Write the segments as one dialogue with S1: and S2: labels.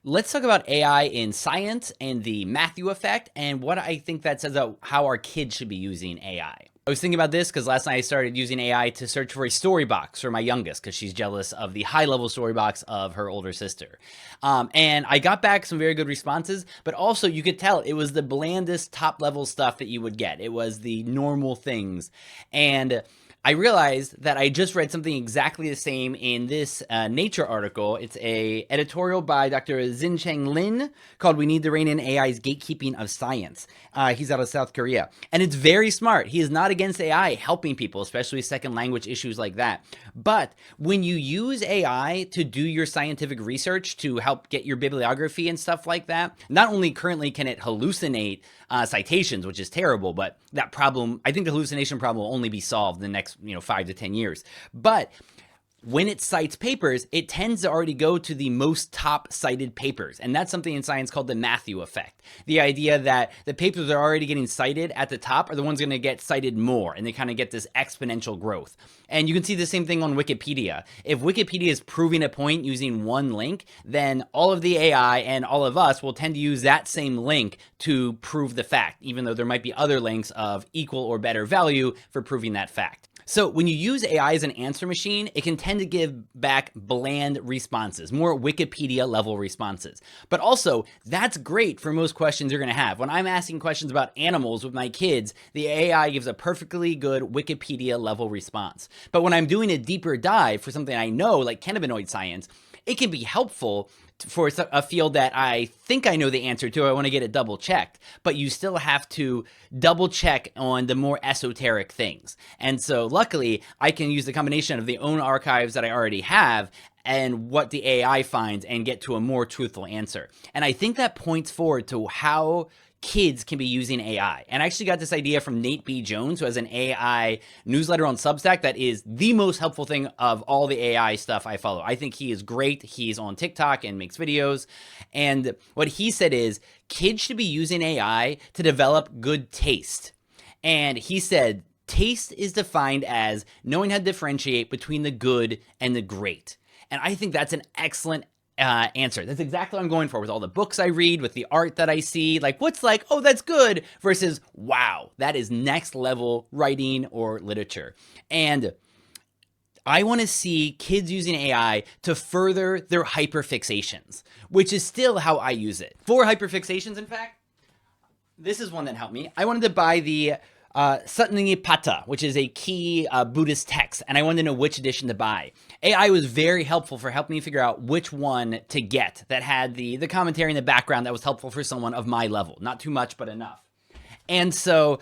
S1: Let's talk about AI in science and the Matthew effect and what I think that says about how our kids should be using AI. I was thinking about this because last night I started using AI to search for a story box for my youngest because she's jealous of the high-level story box of her older sister. And I got back some very good responses, but also you could tell it was the blandest top-level stuff that you would get. It was the normal things. And I realized that I just read something exactly the same in this Nature article. It's a editorial by Dr. Xincheng Lin called "We Need to Rein in AI's Gatekeeping of Science." He's out of South Korea. And it's very smart. He is not against AI helping people, especially second language issues like that. But when you use AI to do your scientific research to help get your bibliography and stuff like that, not only currently can it hallucinate citations, which is terrible, but that problem, I think the hallucination problem will only be solved in the next 5 to 10 years. But when it cites papers, it tends to already go to the most top cited papers. And that's something in science called the Matthew effect. The idea that the papers that are already getting cited at the top are the ones going to get cited more, and they kind of get this exponential growth. And you can see the same thing on Wikipedia. If Wikipedia is proving a point using one link, then all of the AI and all of us will tend to use that same link to prove the fact, even though there might be other links of equal or better value for proving that fact. So when you use AI as an answer machine, it can tend to give back bland responses, more Wikipedia level responses. But also, that's great for most questions you're going to have. When I'm asking questions about animals with my kids, the AI gives a perfectly good Wikipedia level response. But when I'm doing a deeper dive for something I know, like cannabinoid science, it can be helpful for a field that I think I know the answer to. I want to get it double checked, but you still have to double check on the more esoteric things. And so luckily I can use the combination of the own archives that I already have and what the AI finds and get to a more truthful answer. And I think that points forward to how kids can be using AI. And I actually got this idea from Nate B. Jones, who has an AI newsletter on Substack that is the most helpful thing of all the AI stuff I follow. I think he is great. He's on TikTok and makes videos. And what he said is kids should be using AI to develop good taste. And he said, taste is defined as knowing how to differentiate between the good and the great. And I think that's an excellent answer. That's exactly what I'm going for with all the books I read, with the art that I see. Like, what's like, oh, that's good versus, wow, that is next level writing or literature. And I want to see kids using AI to further their hyperfixations, which is still how I use it. For hyperfixations, in fact, this is one that helped me. I wanted to buy the Satnipata, which is a key Buddhist text, and I wanted to know which edition to buy. AI was very helpful for helping me figure out which one to get that had the commentary in the background that was helpful for someone of my level. Not too much, but enough. And so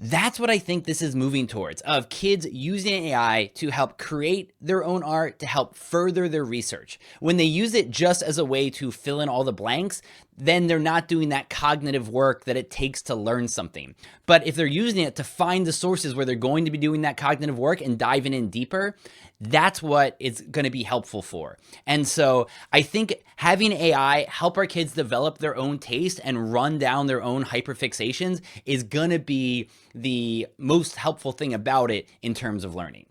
S1: that's what I think this is moving towards, of kids using AI to help create their own art, to help further their research. When they use it just as a way to fill in all the blanks, then they're not doing that cognitive work that it takes to learn something. But if they're using it to find the sources where they're going to be doing that cognitive work and diving in deeper, that's what it's going to be helpful for. And so I think having AI help our kids develop their own taste and run down their own hyperfixations is going to be the most helpful thing about it in terms of learning.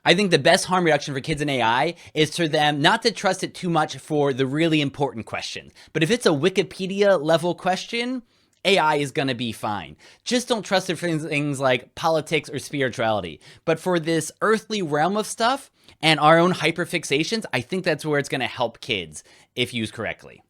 S1: I think the best harm reduction for kids in AI is for them not to trust it too much for the really important questions. But if it's a Wikipedia level question, AI is going to be fine. Just don't trust it for things like politics or spirituality. But for this earthly realm of stuff and our own hyperfixations, I think that's where it's going to help kids if used correctly.